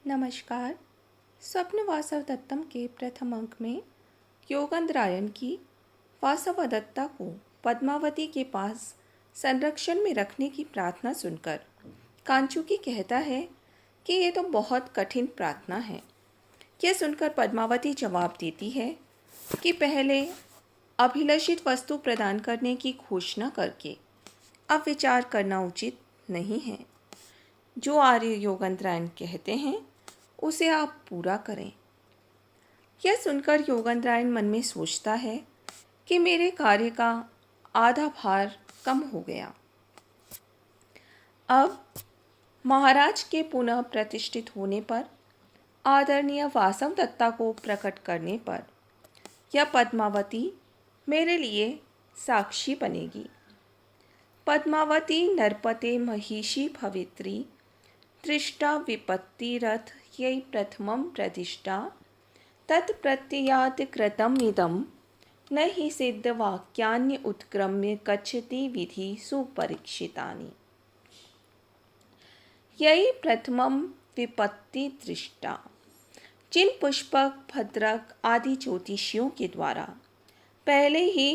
नमस्कार। स्वप्न वासवदत्तम के प्रथम अंक में योगेंद्रायण की वासवदत्ता को पद्मावती के पास संरक्षण में रखने की प्रार्थना सुनकर कांचुकी कहता है कि ये तो बहुत कठिन प्रार्थना है। यह सुनकर पद्मावती जवाब देती है कि पहले अभिलषित वस्तु प्रदान करने की घोषणा करके अब विचार करना उचित नहीं है। जो आर्य योगेंद्रायण कहते हैं उसे आप पूरा करें। यह सुनकर योगेंद्रायण मन में सोचता है कि मेरे कार्य का आधा भार कम हो गया। अब महाराज के पुनः प्रतिष्ठित होने पर, आदरणीय वासवदत्ता को प्रकट करने पर यह पद्मावती मेरे लिए साक्षी बनेगी। पद्मावती नरपते महिषी भवित्री दृष्टा विपत्तिरथ यै प्रथमं प्रतिष्ठा तत्प्रत्ययात् कृतमिदं न हि सिद्धवाक्यान्य उत्क्रम्य गच्छति विधि सुपरीक्षितानि। यै प्रथमं विपत्ति दृष्टा, जिन पुष्पक, भद्रक आदि ज्योतिषियों के द्वारा पहले ही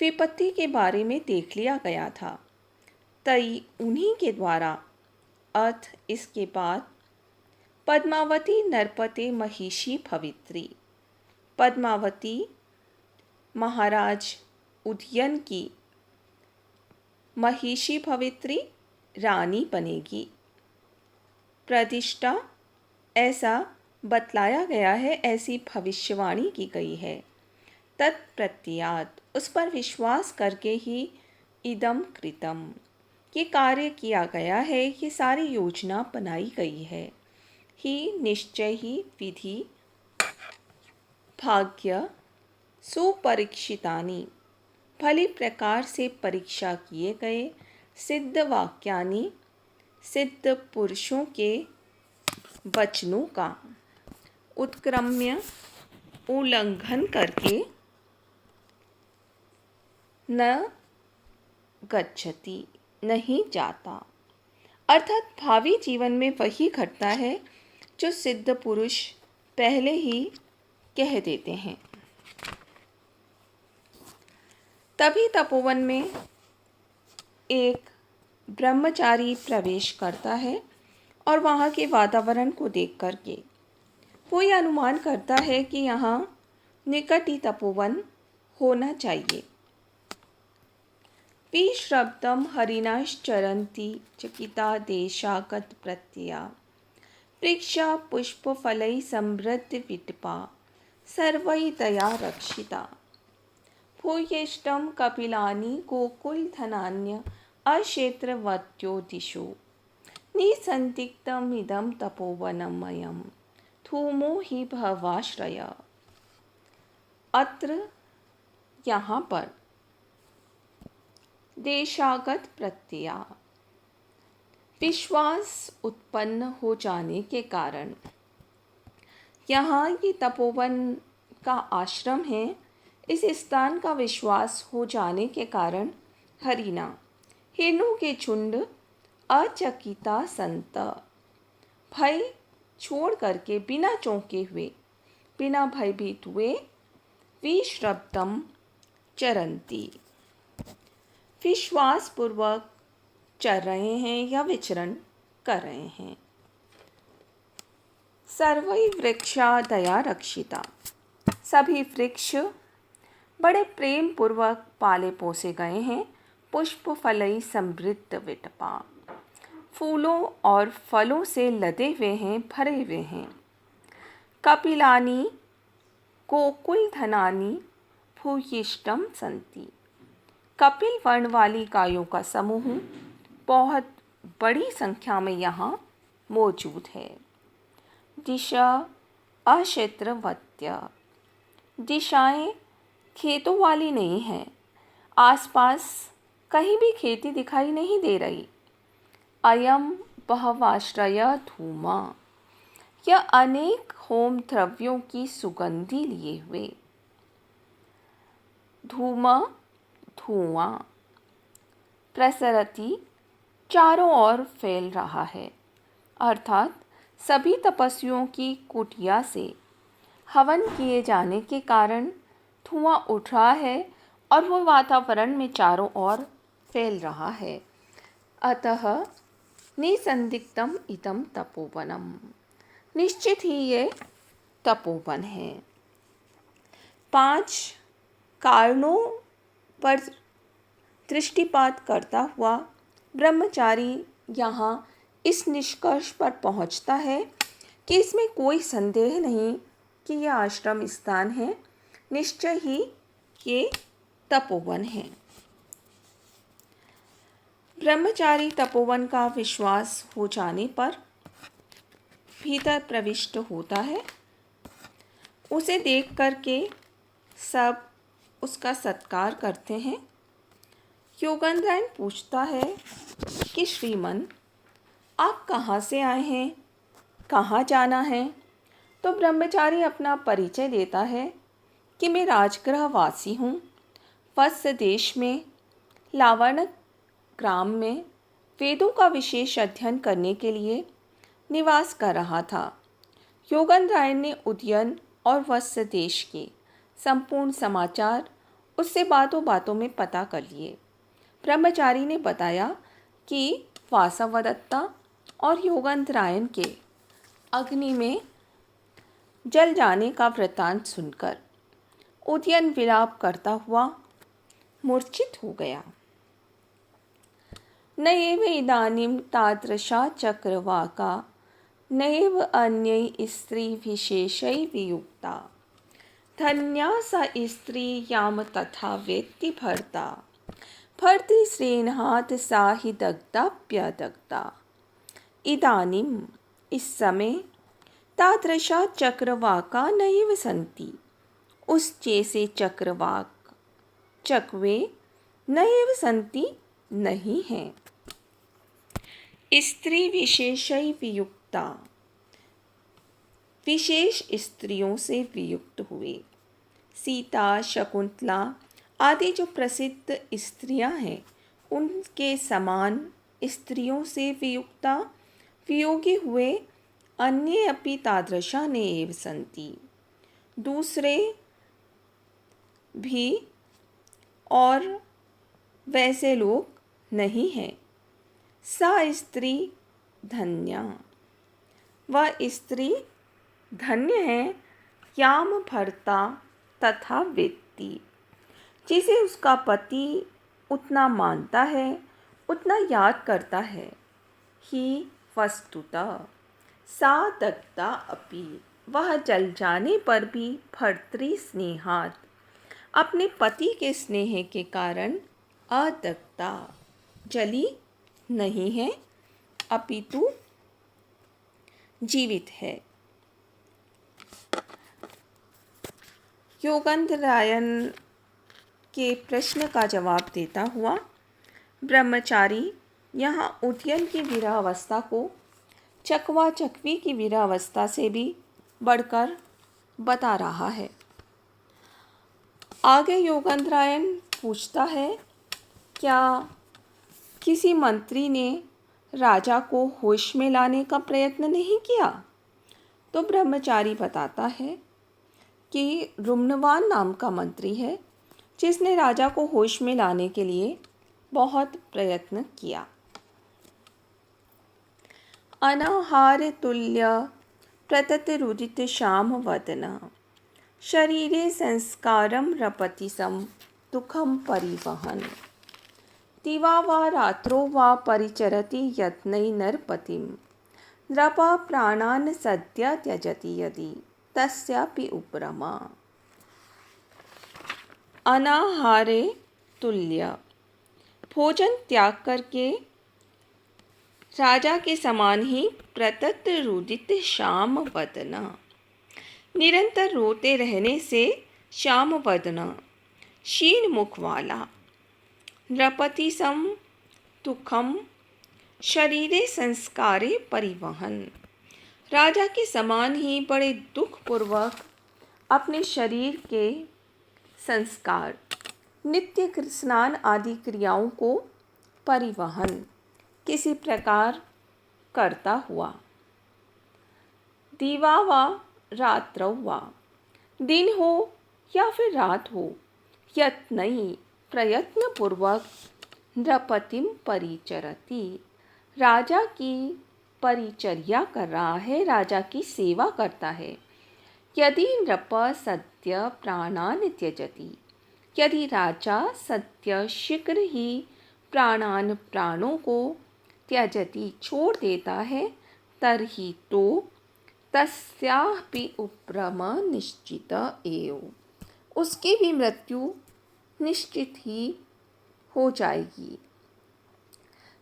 विपत्ति के बारे में देख लिया गया था, तई उन्हीं के द्वारा अथ इसके बाद पद्मावती नरपते महिषी भवित्री, पद्मावती महाराज उदयन की महिषी भवित्री रानी बनेगी। प्रतिष्ठा ऐसा बतलाया गया है, ऐसी भविष्यवाणी की गई है। तत्प्रत्ययात् उस पर विश्वास करके ही इदम कृतम ये कार्य किया गया है, ये सारी योजना बनाई गई है। ही निश्चय ही विधि भाग्य सुपरीक्षितानि भली प्रकार से परीक्षा किए गए सिद्ध वाक्यानि सिद्ध पुरुषों के वचनों का उत्क्रम्य उल्लंघन करके न गच्छति नहीं जाता। अर्थात भावी जीवन में वही घटता है जो सिद्ध पुरुष पहले ही कह देते हैं। तभी तपोवन में एक ब्रह्मचारी प्रवेश करता है और वहाँ के वातावरण को देख करके वो ये अनुमान करता है कि यहाँ निकट ही तपोवन होना चाहिए। विश्रब्दं हरिणाश्चरन्ति चकिता देशागत प्रत्यया वृक्षा पुष्पफलैः समृद्ध विटपा सर्वैर्दया रक्षिता भूयिष्ठं कपिलानि गोकुलधनान्य अक्षेत्रवत्यो दिशो निसन्दिग्धमिदं तपोवनमयं धूमो हि भवाश्रय। अत्र यहाँ पर देशागत प्रत्यया विश्वास उत्पन्न हो जाने के कारण, यहाँ ये तपोवन का आश्रम है, इस स्थान का विश्वास हो जाने के कारण हरिणा हिरणों के झुंड अचकिता संत भय छोड़ करके बिना चौंके हुए बिना भयभीत हुए विश्रब्दम चरंती विश्वास पूर्वक चल रहे हैं या विचरण कर रहे हैं। सर्वै वृक्षा दया रक्षिता सभी वृक्ष बड़े प्रेम पूर्वक पाले पोसे गए हैं। पुष्प फलई समृद्ध विटपा फूलों और फलों से लदे हुए हैं, भरे हुए हैं। कपिलानी गोकुल धनानी भूयिष्ठम संति कपिल वर्ण वाली गायों का समूह बहुत बड़ी संख्या में यहाँ मौजूद है। दिशा अक्षेत्रवत्य दिशाएं खेतों वाली नहीं हैं, आसपास कहीं भी खेती दिखाई नहीं दे रही। अयम बहवाश्रय धूमा यह अनेक होम द्रव्यों की सुगंधि लिए हुए। धूमा धुआं प्रसरती चारों ओर फैल रहा है, अर्थात सभी तपस्वियों की कुटिया से हवन किए जाने के कारण धुआं उठ रहा है और वो वातावरण में चारों ओर फैल रहा है। अतः निसंदिग्धम इदं तपोवनम, निश्चित ही ये तपोवन है। 5 कारणों पर दृष्टिपात करता हुआ ब्रह्मचारी यहाँ इस निष्कर्ष पर पहुँचता है कि इसमें कोई संदेह नहीं कि यह आश्रम स्थान है, निश्चय ही ये तपोवन है। ब्रह्मचारी तपोवन का विश्वास हो जाने पर भीतर प्रविष्ट होता है। उसे देख करके सब उसका सत्कार करते हैं। योगेंद्रायण पूछता है कि श्रीमन, आप कहाँ से आए हैं, कहाँ जाना है? तो ब्रह्मचारी अपना परिचय देता है कि मैं राजगृह वासी हूँ। वत्स देश में लावण ग्राम में वेदों का विशेष अध्ययन करने के लिए निवास कर रहा था। योगेंद्रायण ने उदयन और वत्स देश के संपूर्ण समाचार उससे बातों बातों में पता कर लिए। ब्रह्मचारी ने बताया कि वासवदत्ता और योगेंद्रायण के अग्नि में जल जाने का वृत्तांत सुनकर उदयन विलाप करता हुआ मूर्छित हो गया। नैव इदानीं तादृशा चक्रवाका नैव अन्यै स्त्रीविशेषै वियुक्ता, धन्या सा स्त्री याम तथा वेत्ति भर्ता, भर्ति श्रीणाथ सा ही दग्धाप्यदग्धा। इदानीम, इस समय, तादृशा चक्रवाका नैव सन्ति, उस जैसे चक्रवाक चकवे नैव सन्ति नहीं हैं। स्त्री विशेषै वियुक्ता, विशेष स्त्रियों से वियुक्त हुए। सीता, शकुंतला आदि जो प्रसिद्ध स्त्रियां हैं, उनके समान स्त्रियों से वियुक्ता वियोगी हुए। अन्ये अपि तादृशा न एव सन्ति, दूसरे भी और वैसे लोग नहीं हैं। सा स्त्री धन्या, वह स्त्री धन्य है। याम भर्ता तथा वेत्ति, जिसे उसका पति उतना मानता है, उतना याद करता है। ही वस्तुतः सा दग्धा अपि, वह जल जाने पर भी भर्तृ स्नेहात्, अपने पति के स्नेह के कारण अदग्धा, जली नहीं है, अपितु जीवित है। योगेंद्रायण के प्रश्न का जवाब देता हुआ ब्रह्मचारी यहाँ उदयन की वीरावस्था को चकवा चकवी की वीरावस्था से भी बढ़कर बता रहा है। आगे योगेंद्रायण पूछता है, क्या किसी मंत्री ने राजा को होश में लाने का प्रयत्न नहीं किया? तो ब्रह्मचारी बताता है कि रुम्नवान नाम का मंत्री है, जिसने राजा को होश में लाने के लिए बहुत प्रयत्न किया। अनाहार तुल्य प्रततरुदित श्याम वदन, शरीरे संस्कारम रपति सम दुखम परिवहन, दिवा वा रात्रो वा परिचरति यत्नै नरपतिम, नृपा प्राणान् सद्य त्यजति यदि तस्यापि उपरमा। अनाहारे तुल्य, भोजन त्याग करके राजा के समान ही प्रतत रुदित श्याम वदना, निरंतर रोते रहने से श्याम वदना, क्षीण मुख वाला, नृपति सम दुखम, शरीरे संस्कारे परिवहन, राजा के समान ही बड़े दुखपूर्वक अपने शरीर के संस्कार, नित्य स्नान आदि क्रियाओं को परिवहन किसी प्रकार करता हुआ। दीवा वा रात्रौ वा, दिन हो या फिर रात हो, यत्नै प्रयत्नपूर्वक नृपतिम परिचरति, राजा की परिचर्या कर रहा है, राजा की सेवा करता है। यदि नृप सद्य प्राणान त्यजति, यदि राजा सत्य शीघ्र ही प्राणों को त्यजति छोड़ देता है, तर्हि तो तस्यापि उपरम निश्चित एव, उसकी भी मृत्यु निश्चित ही हो जाएगी।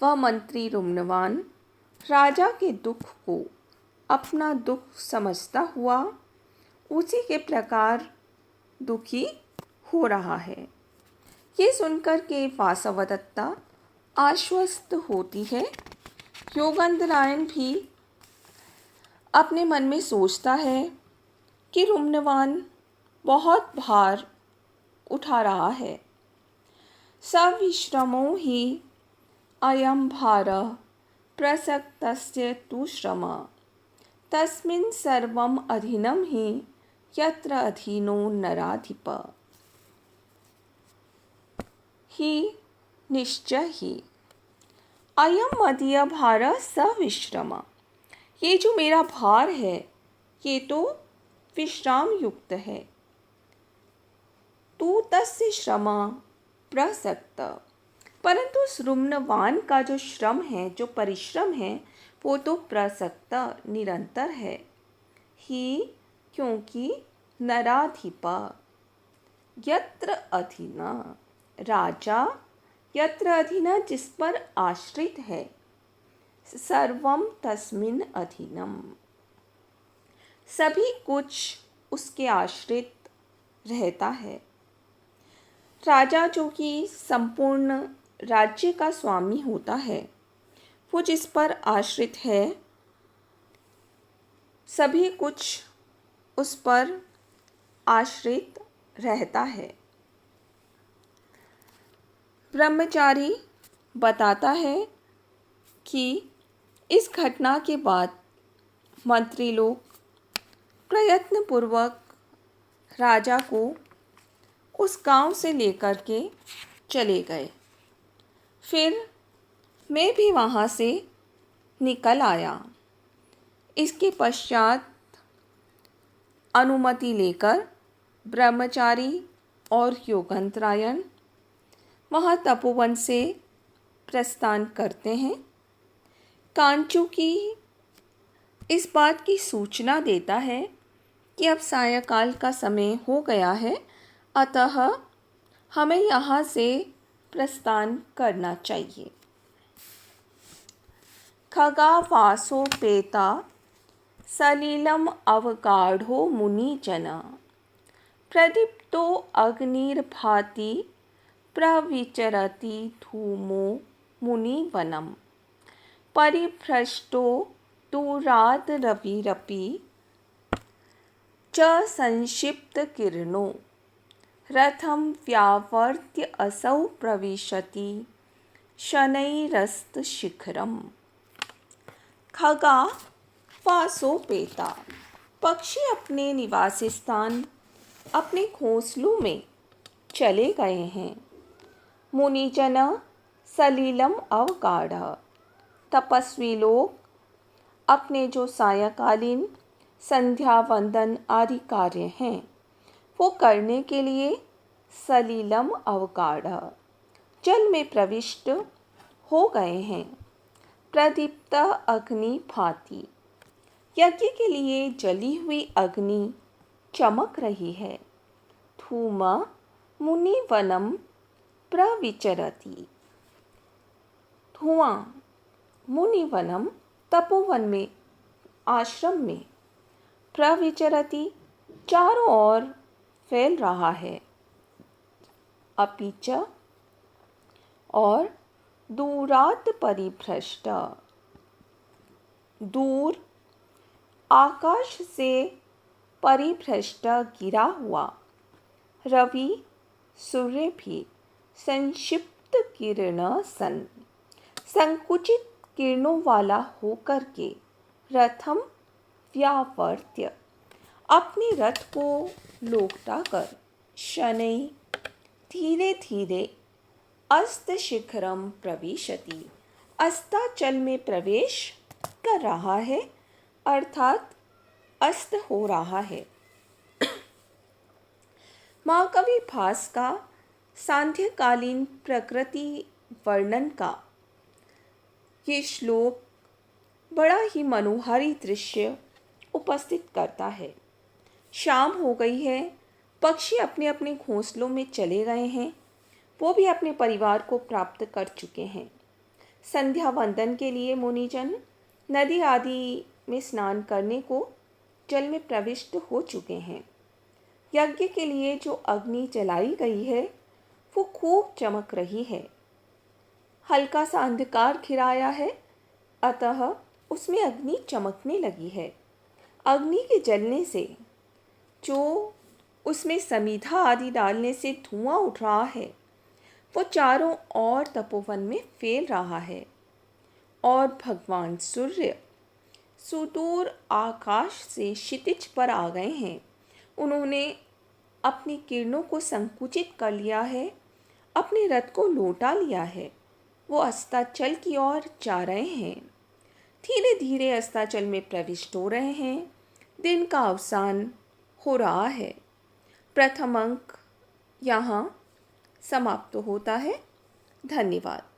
वह मंत्री रुम्नवान राजा के दुख को अपना दुख समझता हुआ उसी के प्रकार दुखी हो रहा है। ये सुनकर के वासवदत्ता आश्वस्त होती है। योगेंद्रायण भी अपने मन में सोचता है कि रुम्नवान बहुत भार उठा रहा है। सविश्रमो हि अयं भारः प्रसक्तस्य तु श्रम, तस्मिन् सर्वम् अधीनं हि यत्र अधीनो नराधिप। हि निश्चय ही अयम मदीय भार सविश्रम, ये जो मेरा भार है ये तो विश्राम युक्त है। तू तस्य श्रम प्रसक्त, परंतु उस रुम्नवान का जो श्रम है, जो परिश्रम है, वो तो प्रसक्त निरंतर है। ही क्योंकि नराधिप यत्र अधीना, राजा यत्र अधीना जिस पर आश्रित है, सर्वम तस्मिन् अधीनम, सभी कुछ उसके आश्रित रहता है। राजा जो कि संपूर्ण राज्य का स्वामी होता है, वो जिस पर आश्रित है, सभी कुछ उस पर आश्रित रहता है। ब्रह्मचारी बताता है कि इस घटना के बाद मंत्री लोग प्रयत्नपूर्वक राजा को उस गांव से लेकर के चले गए। फिर मैं भी वहाँ से निकल आया। इसके पश्चात अनुमति लेकर ब्रह्मचारी और योगेंद्रायण वहाँ तपोवन से प्रस्थान करते हैं। कांचू की इस बात की सूचना देता है कि अब सायंकाल का समय हो गया है, अतः हमें यहाँ से प्रस्थान करना चाहिए। खगावासोपेता सलिलम अवगाढ़ो मुनिजन, प्रदीप्तो अग्निर्भाति प्रविचरति धूमो मुनिवनम, परिभ्रष्टो दूराद् रविरपि च संक्षिप्त किरणो, रथं व्यावर्त्य असौ प्रविशति शनैरस्त शिखरम। खगा वासोपेता, पक्षी अपने निवास स्थान, अपने घोंसलों में चले गए हैं। मुनिजन सलीलम अवगाढ़, तपस्वी लोग अपने जो सायंकालीन संध्या वंदन आदि कार्य हैं वो करने के लिए सलीलम अवगाढ़ जल में प्रविष्ट हो गए हैं। प्रदीप्त अग्नि भाति, यज्ञ के लिए जली हुई अग्नि चमक रही है। धूम मुनिवनम प्रविचरति, धुआं मुनिवनम तपोवन में, आश्रम में, प्रविचरति चारों ओर फैल रहा है। अपीच और दूरात परिभ्रष्ट, दूर आकाश से परिभ्रष्ट गिरा हुआ। रवि सूर्य भी संक्षिप्त किरण सन, संकुचित किरणों वाला होकर के रथम व्यावर्त्य अपने रथ को लोकटा कर शनै धीरे धीरे अस्त शिखरम प्रविशति, अस्ताचल में प्रवेश कर रहा है, अर्थात अस्त हो रहा है। महाकवि भास का सांध्यकालीन प्रकृति वर्णन का ये श्लोक बड़ा ही मनोहारी दृश्य उपस्थित करता है। शाम हो गई है, पक्षी अपने अपने घोंसलों में चले गए हैं, वो भी अपने परिवार को प्राप्त कर चुके हैं। संध्या वंदन के लिए मुनिजन नदी आदि में स्नान करने को जल में प्रविष्ट हो चुके हैं। यज्ञ के लिए जो अग्नि जलाई गई है वो खूब चमक रही है। हल्का सा अंधकार घिराया है, अतः उसमें अग्नि चमकने लगी है। अग्नि के जलने से जो उसमें समीधा आदि डालने से धुआं उठ रहा है वो चारों ओर तपोवन में फैल रहा है। और भगवान सूर्य सुदूर आकाश से क्षितिज पर आ गए हैं। उन्होंने अपनी किरणों को संकुचित कर लिया है, अपने रथ को लौटा लिया है। वो अस्ताचल की ओर जा रहे हैं, धीरे धीरे अस्ताचल में प्रविष्ट हो रहे हैं। दिन का अवसान हो रहा है। प्रथम अंक यहाँ समाप्त होता है। धन्यवाद।